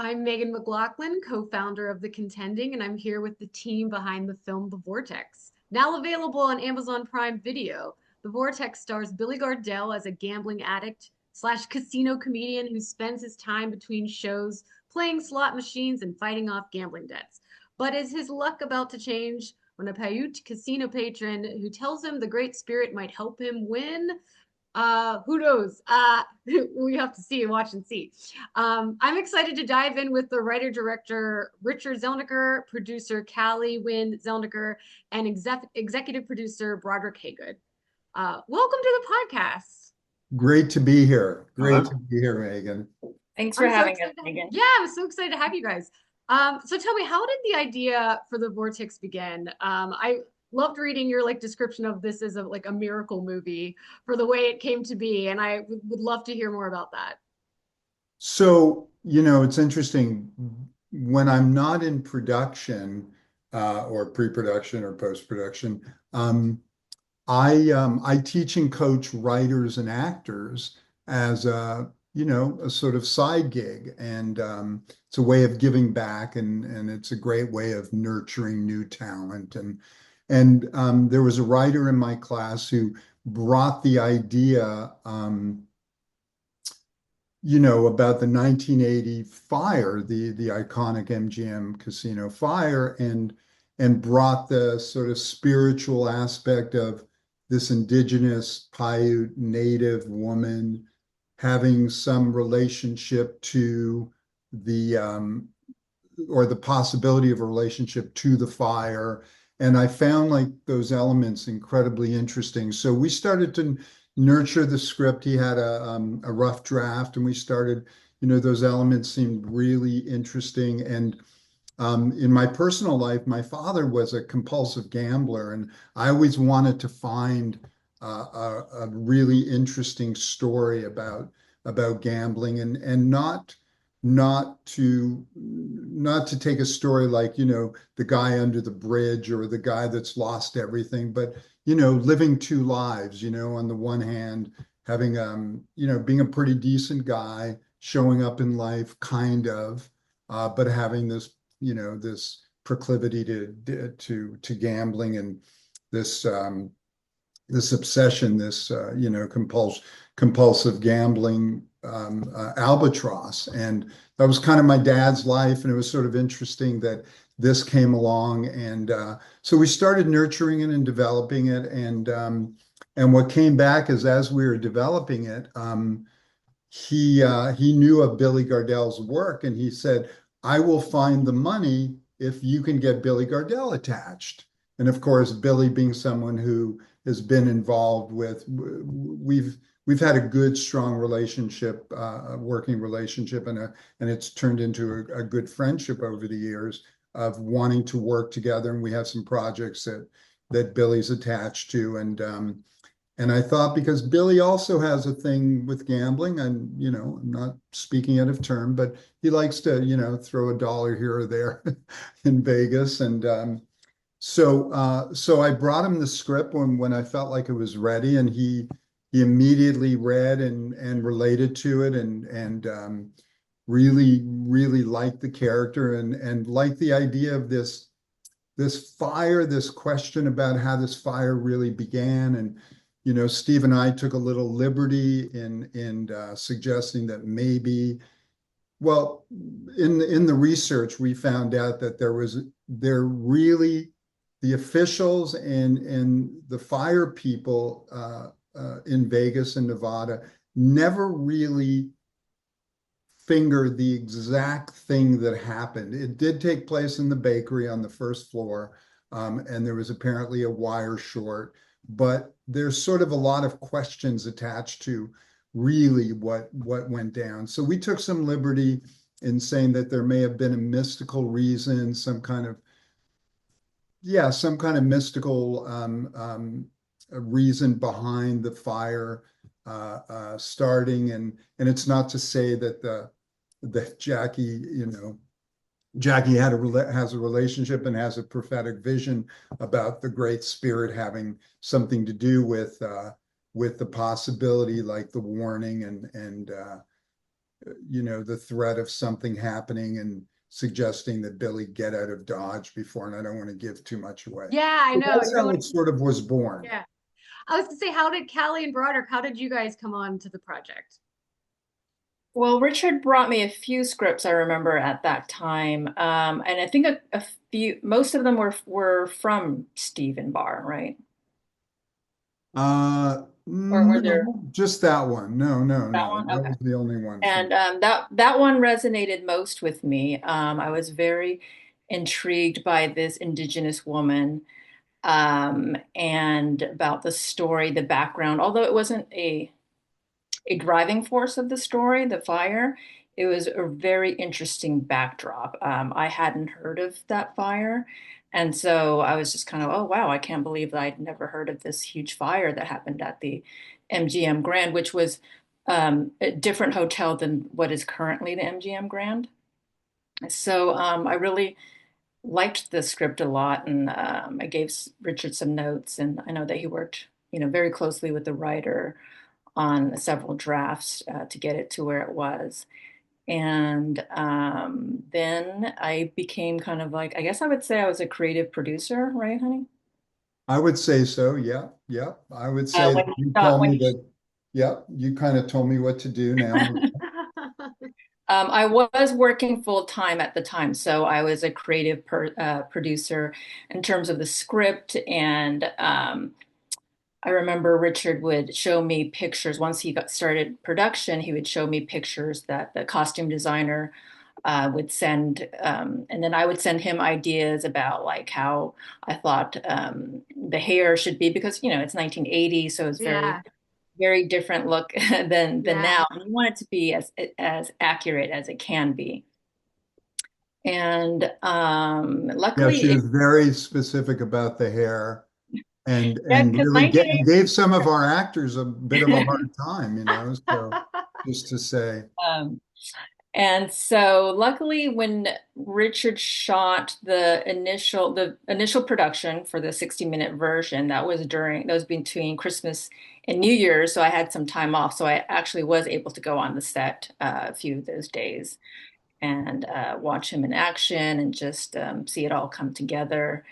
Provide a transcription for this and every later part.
I'm Megan McLachlan, co-founder of The Contending, and I'm here with the team behind the film The Vortex. Now available on Amazon Prime Video, The Vortex stars Billy Gardell as a gambling addict slash casino comedian who spends his time between shows playing slot machines and fighting off gambling debts. But is his luck about to change when a Paiute casino patron who tells him the Great Spirit might help him win? Who knows? We have to see and watch and see. I'm excited to dive in with the writer director Richard Zelniker, producer Callie Nguyen Zelniker, and executive producer Brodrick Haygood. Welcome to the podcast. Great to be here. Great to be here, Megan. Thanks for having us, Megan. Yeah, I'm so excited to have you guys. So tell me, how did the idea for the Vortex begin? I loved reading your description of this as a miracle movie for the way it came to be, and I would love to hear more about that. So, it's interesting when I'm not in production or pre-production or post-production. I teach and coach writers and actors as a sort of side gig, and it's a way of giving back, and it's a great way of nurturing new talent. And there was a writer in my class who brought the idea, about the 1980 fire, the iconic MGM casino fire, and brought the sort of spiritual aspect of this indigenous Paiute native woman having some relationship to or the possibility of a relationship to the fire. And I found those elements incredibly interesting. So we started to nurture the script. He had a rough draft, and we started, those elements seemed really interesting. And in my personal life, my father was a compulsive gambler, and I always wanted to find a really interesting story about gambling, and not to take a story like, the guy under the bridge or the guy that's lost everything, but, living two lives, on the one hand, having, being a pretty decent guy, showing up in life, kind of, but having this, this proclivity to gambling, and this, this obsession, this, compulsive gambling albatross. And that was kind of my dad's life. And it was sort of interesting that this came along. And so we started nurturing it and developing it. And what came back is, as we were developing it, he knew of Billy Gardell's work, and he said, "I will find the money if you can get Billy Gardell attached." And of course, Billy being someone who has been involved with, we've had a good, strong relationship, a working relationship, and it's turned into a good friendship over the years of wanting to work together. And we have some projects that Billy's attached to. And I thought, because Billy also has a thing with gambling, and, I'm not speaking out of turn, but he likes to, throw a dollar here or there in Vegas. And so I brought him the script when I felt like it was ready, and he immediately read and related to it, and really, really liked the character, and liked the idea of this fire, this question about how this fire really began. And Steve and I took a little liberty in suggesting that maybe, well, in the research, we found out that there really, the officials and the fire people in Vegas and Nevada never really fingered the exact thing that happened. It did take place in the bakery on the first floor, and there was apparently a wire short, but there's sort of a lot of questions attached to really what went down. So we took some liberty in saying that there may have been a mystical reason, some kind of mystical reason behind the fire starting. And it's not to say that Jackie has a relationship and has a prophetic vision about the Great Spirit having something to do with the possibility, like the warning the threat of something happening and suggesting that Billy get out of Dodge before, and I don't want to give too much away. Yeah, I But know. that's how it sort of was born. Yeah. I was gonna say, how did Callie and Brodrick, how did you guys come on to the project? Well, Richard brought me a few scripts I remember at that time, and I think a few, most of them were from Stephen Barr, right? Or were there No, just that one. No, no, that no. one? That Okay. was the only one from. And that one resonated most with me. I was very intrigued by this Indigenous woman, and about the story, the background. Although it wasn't a driving force of the story, the fire. It was a very interesting backdrop. I hadn't heard of that fire. And so I was just kind of, oh, wow, I can't believe that I'd never heard of this huge fire that happened at the MGM Grand, which was a different hotel than what is currently the MGM Grand. So I really liked the script a lot, and I gave Richard some notes, and I know that he worked, very closely with the writer on several drafts to get it to where it was. And then I became kind of like, I guess I would say I was a creative producer, right, honey? I would say so. Yeah, yeah. I would say When that he you shot, told when me he, that. Yeah, you kind of told me what to do now. I was working full time at the time, so I was a creative producer in terms of the script. And I remember Richard would show me pictures once he got started production. He would show me pictures that the costume designer would send, and then I would send him ideas about like how I thought the hair should be, because it's 1980, so it's very Yeah, very different look than yeah. now. And you want it to be as accurate as it can be. And Yeah, she luckily, was very specific about the hair and yeah, and because really 1980. gave some of our actors a bit of a hard time, So just to say, um, And so luckily when Richard shot the initial production for the 60-minute version, that was between Christmas and New Year's, so I had some time off. So I actually was able to go on the set a few of those days and watch him in action and just see it all come together.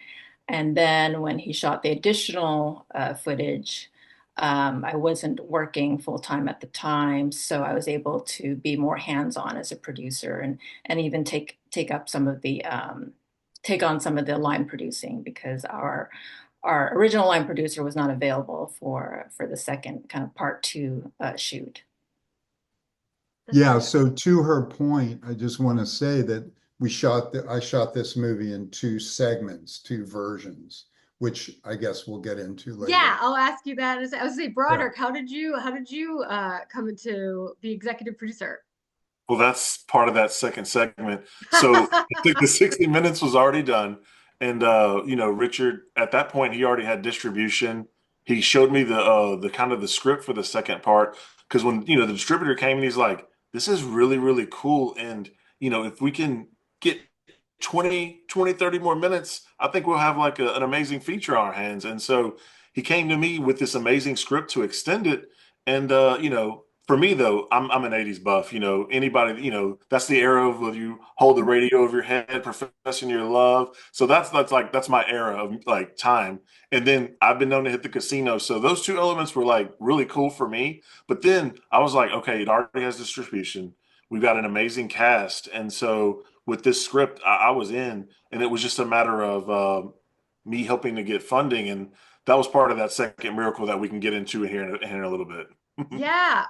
And then when he shot the additional footage, I wasn't working full time at the time, so I was able to be more hands-on as a producer, and even take on some of the line producing, because our original line producer was not available for the second kind of part two shoot. That's yeah. so So to her point, I just want to say that I shot this movie in two segments, two versions, which I guess we'll get into later. yeah, I'll ask you that. I was say, Yeah. Broderick, how did you come into the executive producer? Well, that's part of that second segment. So I think the 60 minutes was already done. And Richard, at that point, he already had distribution. He showed me the kind of the script for the second part. Because when, the distributor came and he's like, this is really, really cool. And, if we can get 30 more minutes, I think we'll have like an amazing feature on our hands. And so he came to me with this amazing script to extend it. And for me though, I'm an 80s buff. Anybody, that's the era of you hold the radio over your head, professing your love. So that's my era of like time. And then I've been known to hit the casino. So those two elements were like really cool for me. But then I was like, okay, it already has distribution. We've got an amazing cast. And so with this script, I was in, and it was just a matter of me helping to get funding. And that was part of that second miracle that we can get into here in a little bit. Yeah.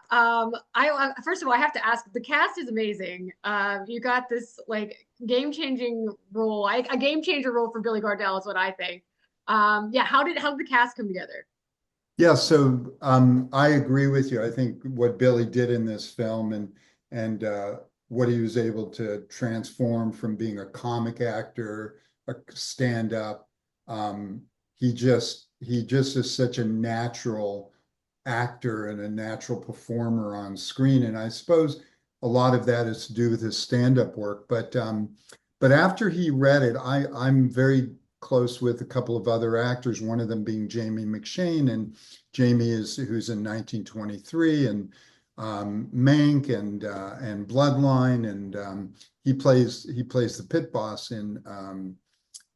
First of all, I have to ask, the cast is amazing. You got this like game-changing role, a game changer role for Billy Gardell is what I think. Yeah, how did the cast come together? Yeah, so I agree with you. I think what Billy did in this film and what he was able to transform from being a comic actor, a stand-up, he just is such a natural actor and a natural performer on screen. And I suppose a lot of that is to do with his stand-up work. But after he read it, I'm very close with a couple of other actors, one of them being Jamie McShane. And Jamie is who's in 1923. And Mank and Bloodline, and he plays the pit boss in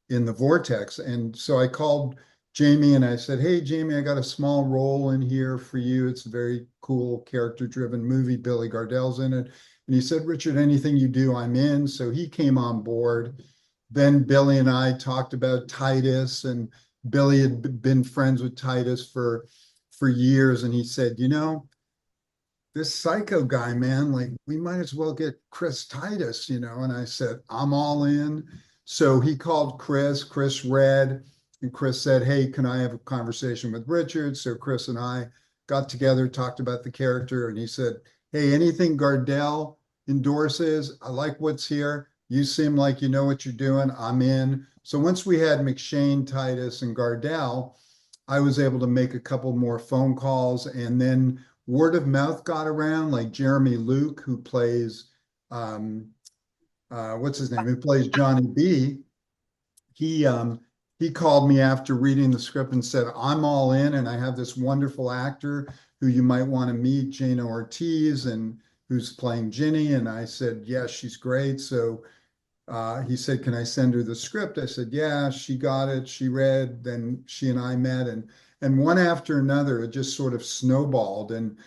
the Vortex. And so I called Jamie and I said, "Hey, Jamie, I got a small role in here for you. It's a very cool character-driven movie. Billy Gardell's in it." And he said, "Richard, anything you do, I'm in." So he came on board. Then Billy and I talked about Titus, and Billy had been friends with Titus for years, and he said, this Psycho guy, man, like we might as well get Chris Titus, And I said, I'm all in. So he called Chris read, and Chris said, "Hey, can I have a conversation with Richard?" So Chris and I got together, talked about the character, and he said, "Hey, anything Gardell endorses, I like what's here. You seem like you know what you're doing. I'm in." So once we had McShane, Titus, and Gardell, I was able to make a couple more phone calls, and then word of mouth got around, like Jeremy Luke, who plays what's his name? Who plays Johnny B. He he called me after reading the script and said, "I'm all in, and I have this wonderful actor who you might want to meet, Jana Ortiz, and who's playing Ginny." And I said, "Yes, she's great." So he said, "Can I send her the script?" I said, "Yeah." She got it. She read. Then she and I met, and one after another, it just sort of snowballed. And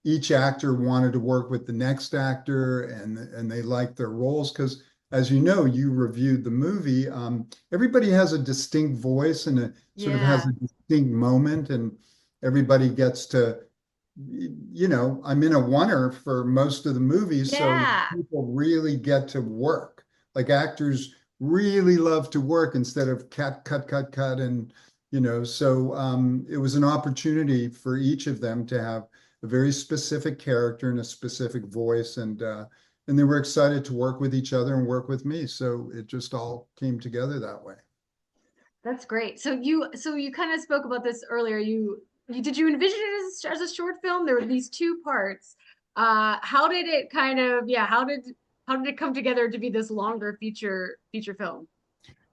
each actor wanted to work with the next actor, and they liked their roles because, as you know, you reviewed the movie. Everybody has a distinct voice and a sort of has Yeah. a distinct moment, and everybody gets to, I'm in a oneer for most of the movies, so Yeah. people really get to work. Like actors really love to work instead of cut, and so it was an opportunity for each of them to have a very specific character and a specific voice, and they were excited to work with each other and work with me. So it just all came together that way. That's great. So you kind of spoke about this earlier. You did you envision it as a short film? There were these two parts. How did it kind of, yeah, how did it come together to be this longer feature film?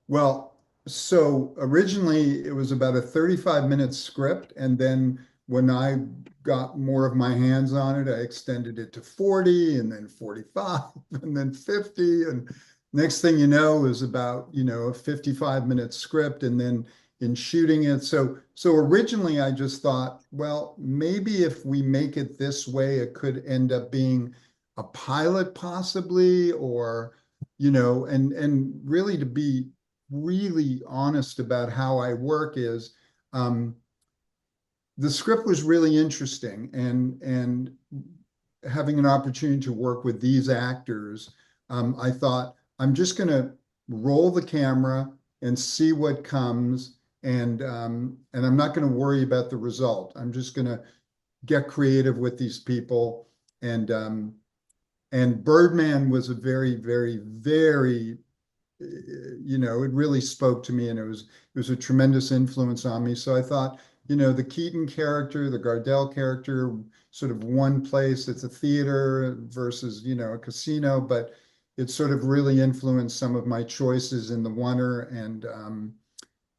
Well, so originally it was about a 35-minute script, and then when I got more of my hands on it, I extended it to 40 and then 45 and then 50. And next thing you know is about, a 55-minute script, and then in shooting it. So originally I just thought, well, maybe if we make it this way, it could end up being a pilot possibly, or and really, to be really honest about how I work, is um, the script was really interesting, and having an opportunity to work with these actors, I thought I'm just going to roll the camera and see what comes, and I'm not going to worry about the result. I'm just going to get creative with these people, and Birdman was a very, very, very it really spoke to me, and it was a tremendous influence on me. So I thought, the Keaton character, the Gardell character, sort of one place. It's a theater versus, a casino, but it sort of really influenced some of my choices in the oneer.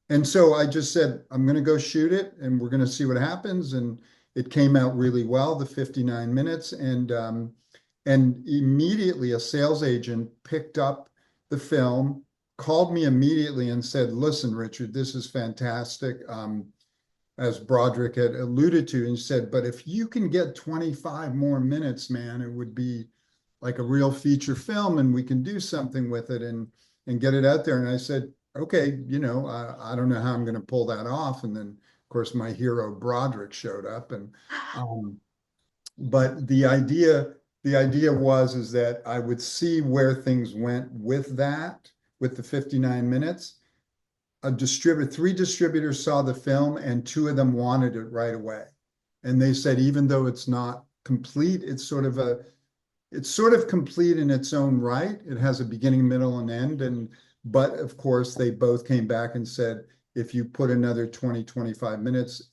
And so I just said, I'm going to go shoot it, and we're going to see what happens. And it came out really well, the 59 minutes, and immediately a sales agent picked up the film, called me immediately and said, "Listen, Richard, this is fantastic." As Brodrick had alluded to, and said, "But if you can get 25 more minutes, man, it would be like a real feature film, and we can do something with it and get it out there." And I said, "Okay, I don't know how I'm going to pull that off." And then, of course, my hero Brodrick showed up, and um, but the idea was is that I would see where things went with that, with the 59 minutes. Three distributors saw the film, and two of them wanted it right away. And they said, even though it's not complete, it's sort of complete in its own right. It has a beginning, middle, and end. But of course, they both came back and said, if you put another 20, 25 minutes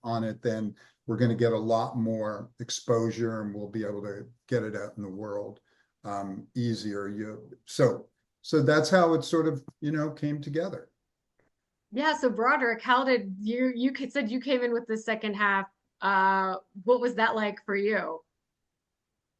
on it, then we're going to get a lot more exposure, and we'll be able to get it out in the world easier. So that's how it sort of, came together. Yeah, so Broderick, how did you said you came in with the second half. What was that like for you?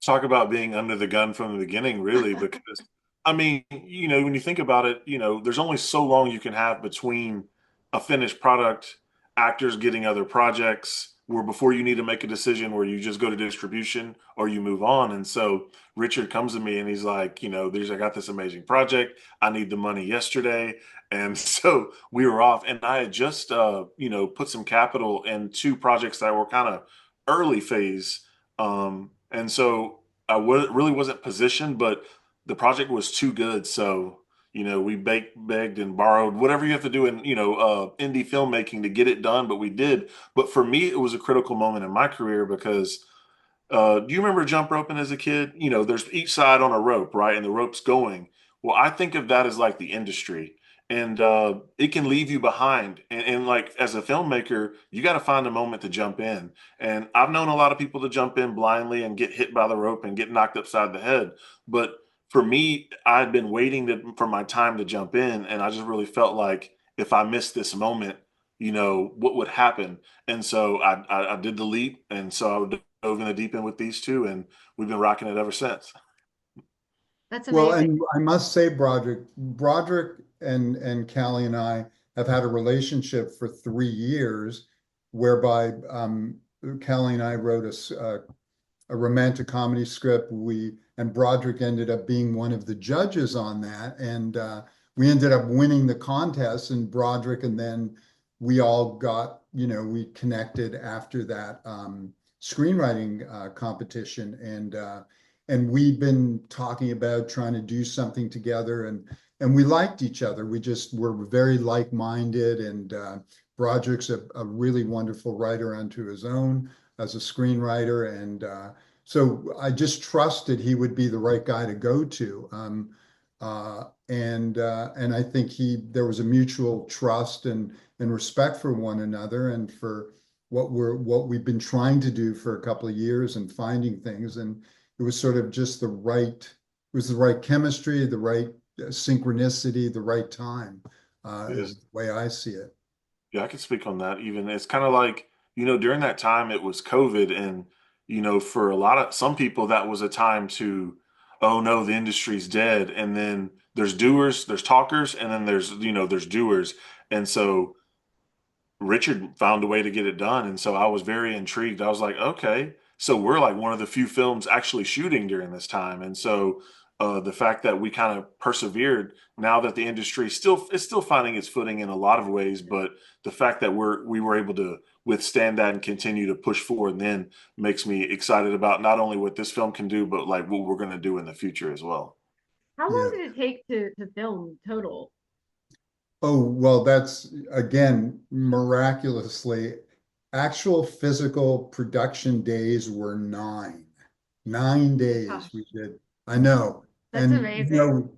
Talk about being under the gun from the beginning, really, because I mean, when you think about it, there's only so long you can have between a finished product, actors getting other projects, where before you need to make a decision where you just go to distribution or you move on. And so Richard comes to me and he's like, I got this amazing project. I need the money yesterday. And so we were off, and I had just, put some capital in two projects that were kind of early phase. And so really wasn't positioned, but the project was too good. So, we begged and borrowed whatever you have to do in, indie filmmaking to get it done, but we did. But for me, it was a critical moment in my career because do you remember jump roping as a kid? There's each side on a rope, right? And the rope's going. Well, I think of that as like the industry. And it can leave you behind. And like as a filmmaker, you got to find a moment to jump in. And I've known a lot of people to jump in blindly and get hit by the rope and get knocked upside the head. But for me, I'd been waiting for my time to jump in. And I just really felt like if I missed this moment, what would happen? And so I did the leap. And so I dove in the deep end with these two, and we've been rocking it ever since. That's Well, amazing. and I must say, Brodrick and Callie and I have had a relationship for 3 years, whereby Callie and I wrote a romantic comedy script. And Brodrick ended up being one of the judges on that, and we ended up winning the contest. And Brodrick, and then we all got, we connected after that screenwriting competition, and we've been talking about trying to do something together, and we liked each other. We just were very like-minded, and Broderick's a really wonderful writer unto his own as a screenwriter, and so I just trusted he would be the right guy to go to. And I think there was a mutual trust and respect for one another, and for what we've been trying to do for a couple of years, and finding things. And it was sort of just it was the right chemistry, the right synchronicity, the right time, Yeah. is the way I see it. Yeah, I could speak on that. Even it's kind of like, during that time it was COVID, and for some people that was a time to, oh no, the industry's dead. And then there's doers, there's talkers, and then there's doers. And so Richard found a way to get it done. And so I was very intrigued. I was like, okay, so we're like one of the few films actually shooting during this time. And so the fact that we kind of persevered, now that the industry is still finding its footing in a lot of ways, but the fact that we were able to withstand that and continue to push forward, then makes me excited about not only what this film can do, but like what we're going to do in the future as well. How long Yeah. did it take to film total? Oh, well, that's again, miraculously, actual physical production days were 9. 9 days we Gosh, did. I know. that's And amazing.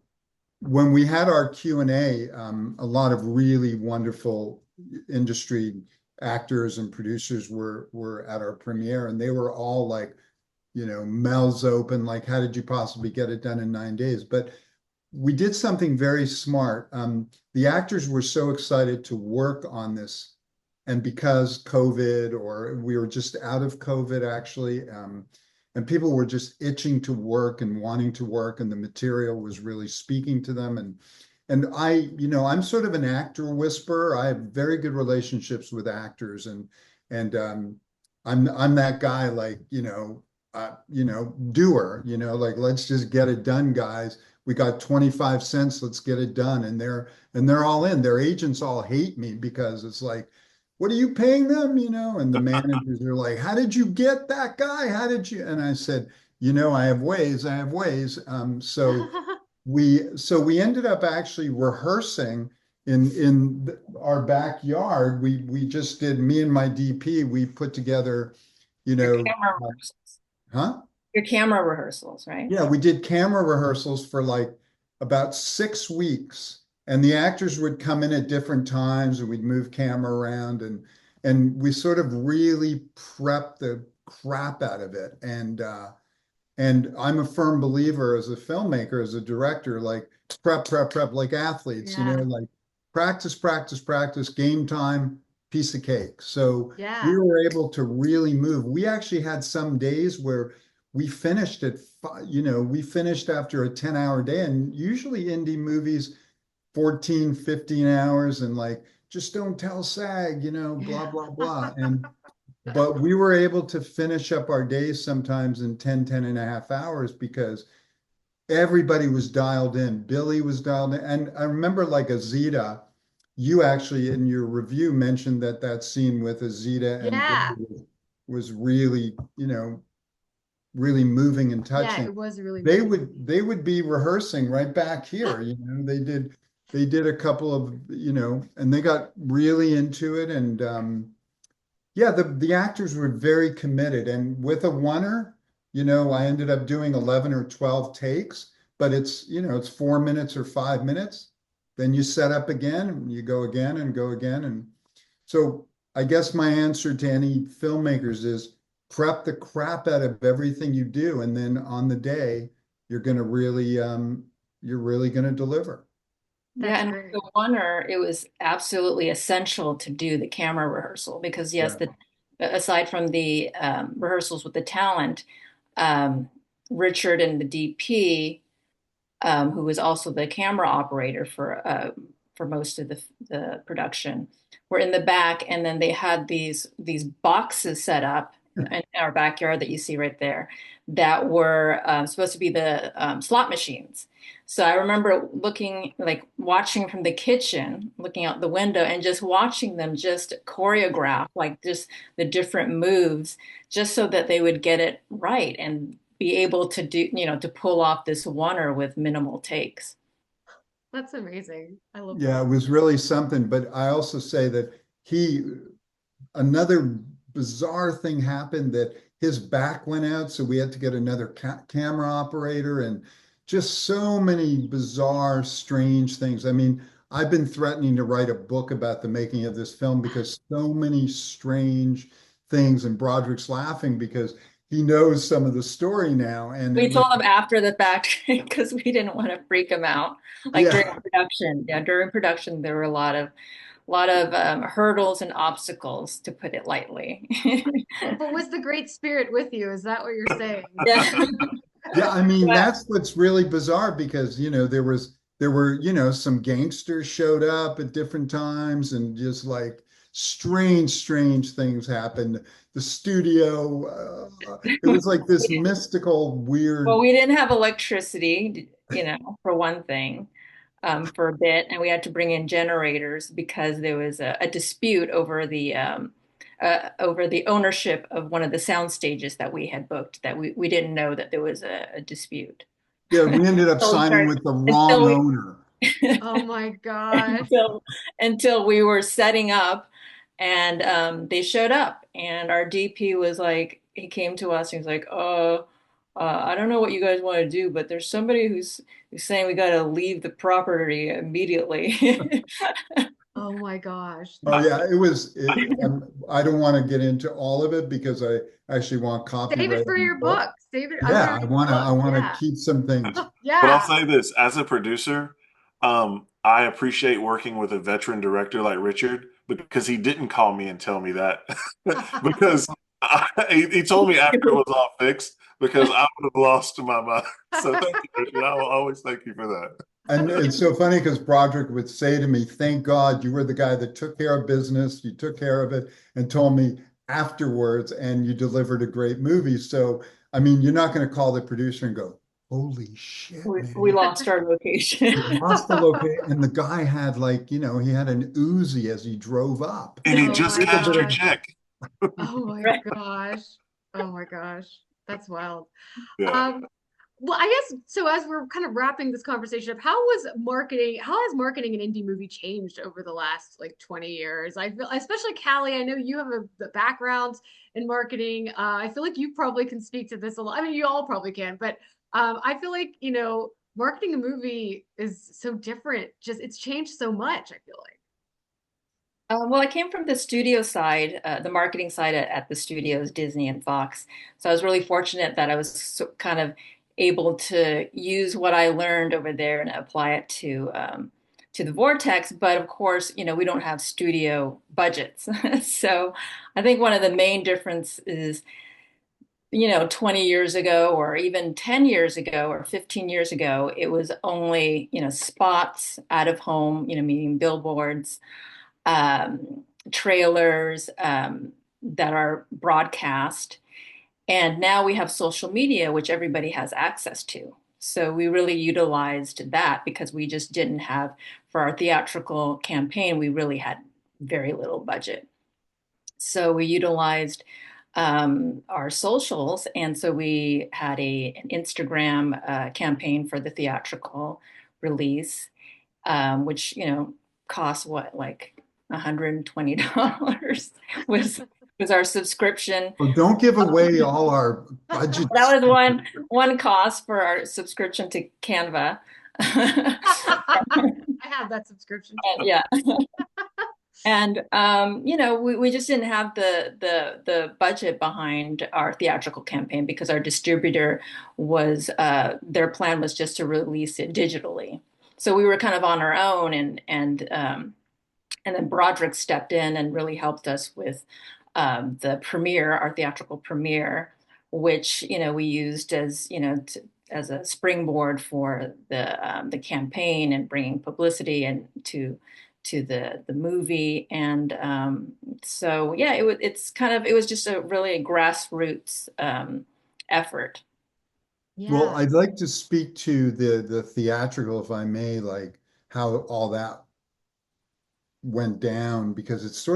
when we had our Q&A, a lot of really wonderful industry actors and producers were at our premiere, and they were all like, mouths open, like, how did you possibly get it done in 9 days? But we did something very smart. The actors were so excited to work on this, and because COVID, or we were just out of COVID actually, and people were just itching to work and wanting to work, and the material was really speaking to them. And I'm sort of an actor whisperer. I have very good relationships with actors, and I'm that guy, like, doer, like, let's just get it done, guys. We got 25 cents, let's get it done. And they're all in. Their agents all hate me because it's like, what are you paying them? And the managers are like, how did you get that guy? How did you? And I said, I have ways, I have ways. So we ended up actually rehearsing in our backyard. We just did, me and my DP, we put together, you Your know, camera uh, rehearsals. huh? Your camera rehearsals, right? Yeah, we did camera rehearsals for like about 6 weeks, and the actors would come in at different times, and we'd move camera around, and we sort of really prepped the crap out of it. And I'm a firm believer, as a filmmaker, as a director, like, prep, prep, prep, like athletes, Yeah. like, practice, practice, practice, game time, piece of cake. So we Yeah. were able to really move. We actually had some days where we finished we finished after a 10-hour day, and usually indie movies 14, 15 hours, and like, just don't tell SAG, blah, blah, blah. But we were able to finish up our days sometimes in 10 and a half hours because everybody was dialed in. Billy was dialed in. And I remember like Azita, you actually in your review mentioned that scene with Azita and Billy Yeah. was really, really moving and Yeah, touching. it was really They moving. would be rehearsing right back here. They did a couple of, and they got really into it. And yeah, the actors were very committed. And with a oneer, I ended up doing 11 or 12 takes, but it's 4 minutes or 5 minutes. Then you set up again and you go again and go again. And so I guess my answer to any filmmakers is prep the crap out of everything you do. And then on the day, you're going to you're really going to deliver. Yeah, That's and with great. the oneer, it was absolutely essential to do the camera rehearsal because yes, Yeah. aside from the rehearsals with the talent, um, Richard and the DP, who was also the camera operator for most of the production, were in the back, and then they had these boxes set up in our backyard that you see right there that were supposed to be the slot machines. So I remember looking, like watching from the kitchen, looking out the window and just watching them just choreograph, like just the different moves, just so that they would get it right and be able to do, to pull off this oneer with minimal takes. That's amazing. I love Yeah, that. it was really something. But I also say that another bizarre thing happened that his back went out, so we had to get another camera operator, and just so many bizarre, strange things. I mean, I've been threatening to write a book about the making of this film because so many strange things, and Brodrick's laughing because he knows some of the story now, and We it was told him after the fact because we didn't want to freak him out. Like during yeah. production, yeah, during production there were a lot of hurdles and obstacles, to put it lightly. But was the Great Spirit with you? Is that what you're saying? Yeah. Yeah, I mean, But that's what's really bizarre because, there were, some gangsters showed up at different times, and just like strange things happened. The studio, it was like this mystical, well, weird. we didn't have electricity, for one thing, for a bit, and we had to bring in generators because there was a dispute over the ownership of one of the sound stages that we had booked. That we didn't know that there was a dispute Yeah, we ended up until, signing with the until wrong we owner. Oh my gosh. until until we were setting up, and they showed up, and our DP was like, he came to us and he was like, I don't know what you guys want to do, but there's somebody who's saying we got to leave the property immediately. Oh my gosh. Oh That's yeah, I don't want to get into all of it because I actually want save it copyright for on the your book. book. Save it. I want to Yeah, read the I book. want to Yeah. keep some things. But I'll Yeah. say this, as a producer, I appreciate working with a veteran director like Richard because he didn't call me and tell me that. Because he told me after it was all fixed because I would have lost my mind. So thank you, Richard. I will always thank you for that. And it's so funny because Brodrick would say to me, "Thank God you were the guy that took care of business. You took care of it and told me afterwards, and you delivered a great movie." So, I mean, you're not going to call the producer and go, "Holy shit, We man. lost our location. We lost the location." And the guy had like, he had an Uzi as he drove up. And he Oh just my Little cashed bit your of, gosh. check. Oh my Right. gosh. Oh my gosh. That's wild. Yeah. Um, well, I guess so as we're kind of wrapping this conversation up, how has marketing an indie movie changed over the last like 20 years? I feel, especially Callie, I know you have the background in marketing. I feel like you probably can speak to this a lot. I mean, you all probably can, but I feel like, marketing a movie is so different. Just it's changed so much, I feel like. Well, I came from the studio side, the marketing side at the studios, Disney and Fox. So I was really fortunate that I was kind of able to use what I learned over there and apply it to the Vortex. But of course, we don't have studio budgets. So I think one of the main difference is 20 years ago or even 10 years ago or 15 years ago, it was only, spots out of home, meaning billboards, trailers, that are broadcast. And now we have social media, which everybody has access to. So we really utilized that because we just didn't have, for our theatrical campaign, we really had very little budget. So we utilized our socials. And so we had an Instagram campaign for the theatrical release, which, cost what, like $120 was our subscription. Well, don't give away all our budget. That was one cost for our subscription to Canva. I have that subscription. Yeah. And we just didn't have the budget behind our theatrical campaign because our distributor was their plan was just to release it digitally. So we were kind of on our own, and then Brodrick stepped in and really helped us with the premiere, our theatrical premiere, which we used as as a springboard for the campaign and bringing publicity and to the movie. And so yeah, it was just a really grassroots effort. Yeah. Well, I'd like to speak to the theatrical, if I may, like how all that went down, because it's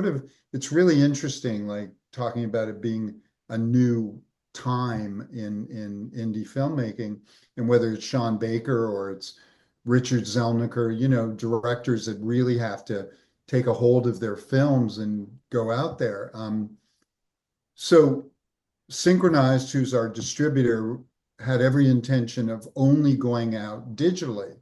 really interesting, like talking about it being a new time in indie filmmaking, and whether it's Sean Baker or it's Richard Zelniker, directors that really have to take a hold of their films and go out there. So Synchronized, who's our distributor, had every intention of only going out digitally.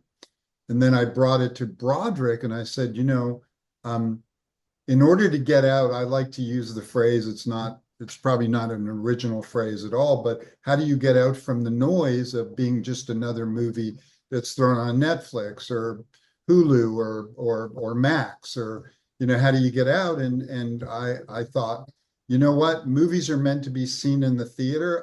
And then I brought it to Brodrick and I said, in order to get out, I like to use the phrase, it's probably not an original phrase at all, but how do you get out from the noise of being just another movie that's thrown on Netflix or Hulu or Max, or how do you get out? And I thought, you know what, movies are meant to be seen in the theater.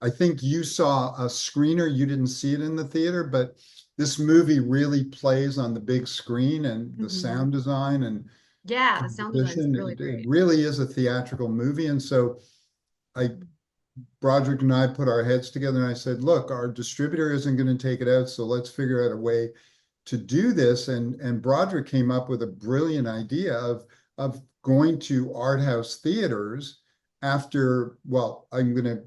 I think you saw a screener, you didn't see it in the theater, but this movie really plays on the big screen, and the sound design and yeah, the sound design is really great. It really is a theatrical movie. And so Brodrick and I put our heads together and I said, look, our distributor isn't going to take it out, so let's figure out a way to do this. And Brodrick came up with a brilliant idea of going to art house theaters after, well, I'm gonna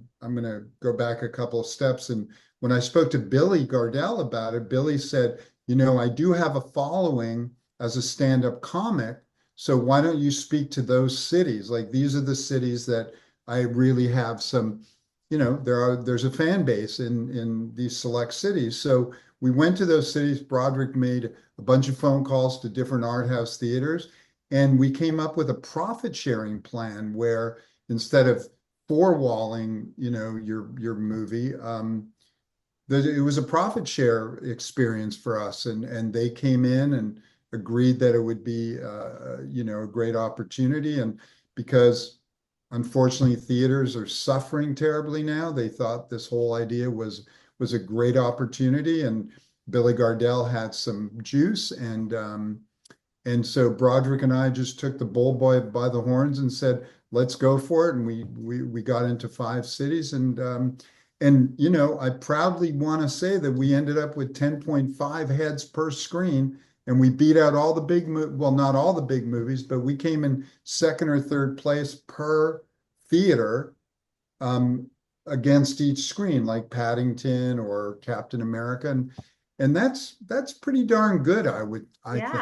go back a couple of steps. And when I spoke to Billy Gardell about it, Billy said, I do have a following as a stand-up comic, so why don't you speak to those cities? Like, these are the cities that I really have some, there's a fan base in these select cities. So we went to those cities. Brodrick made a bunch of phone calls to different art house theaters, and we came up with a profit sharing plan where instead of four-walling, your movie, it was a profit share experience for us, and they came in and agreed that it would be a great opportunity. And because unfortunately theaters are suffering terribly now, they thought this whole idea was a great opportunity, and Billy Gardell had some juice, and so Brodrick and I just took the bull by the horns and said, let's go for it. And we got into 5 cities, and I proudly want to say that we ended up with 10.5 heads per screen, and we beat out all the well, not all the big movies, but we came in second or third place per theater against each screen, like Paddington or Captain America, and that's pretty darn good, I think.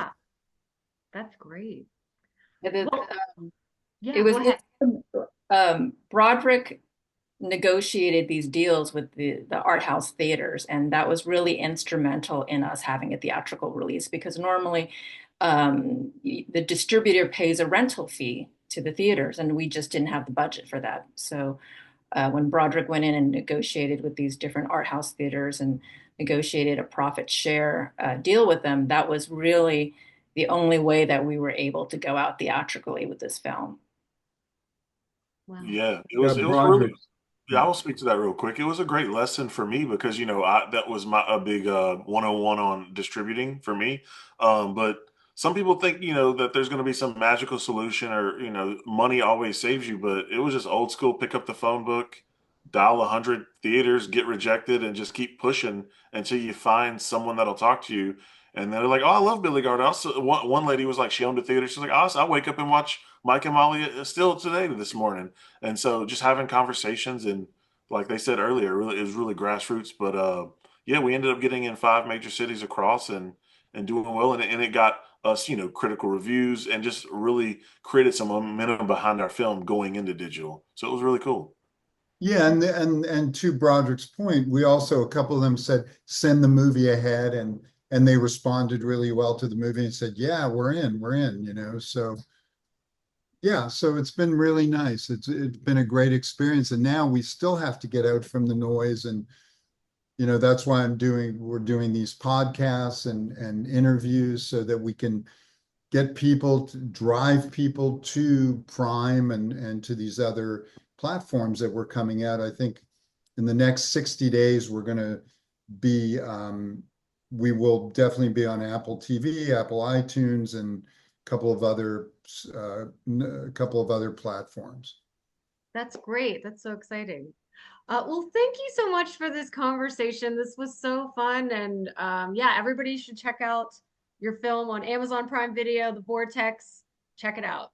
That's great. It Yeah, was Brodrick negotiated these deals with the art house theaters, and that was really instrumental in us having a theatrical release, because normally the distributor pays a rental fee to the theaters, and we just didn't have the budget for that. So when Brodrick went in and negotiated with these different art house theaters and negotiated a profit share deal with them, that was really the only way that we were able to go out theatrically with this film. wow. Yeah, it was really Yeah, I will speak to that real quick. It was a great lesson for me because, that was a big 101 on distributing for me. But some people think, that there's going to be some magical solution or, money always saves you. But it was just old school, pick up the phone book, dial 100 theaters, get rejected, and just keep pushing until you find someone that'll talk to you. And they're like, oh, I love Billy Gardell. So one lady was like, she owned a theater. She's like, oh, I wake up and watch Mike and Molly still today this morning. And so just having conversations and like they said earlier, really it was really grassroots. But yeah, we ended up getting in 5 major cities across and doing well, and it got us, critical reviews and just really created some momentum behind our film going into digital. So it was really cool. Yeah, and to Broderick's point, we also a couple of them said send the movie ahead, and they responded really well to the movie and said, yeah, we're in, So yeah, so it's been really nice. It's been a great experience, and now we still have to get out from the noise, and that's why we're doing these podcasts and interviews so that we can get people to drive people to Prime and to these other platforms that we're coming at. I think in the next 60 days, we're going to be, we will definitely be on Apple TV, Apple iTunes, and a couple of other platforms. That's great. That's so exciting. Well, thank you so much for this conversation. This was so fun. And yeah, everybody should check out your film on Amazon Prime Video, The Vortex. Check it out.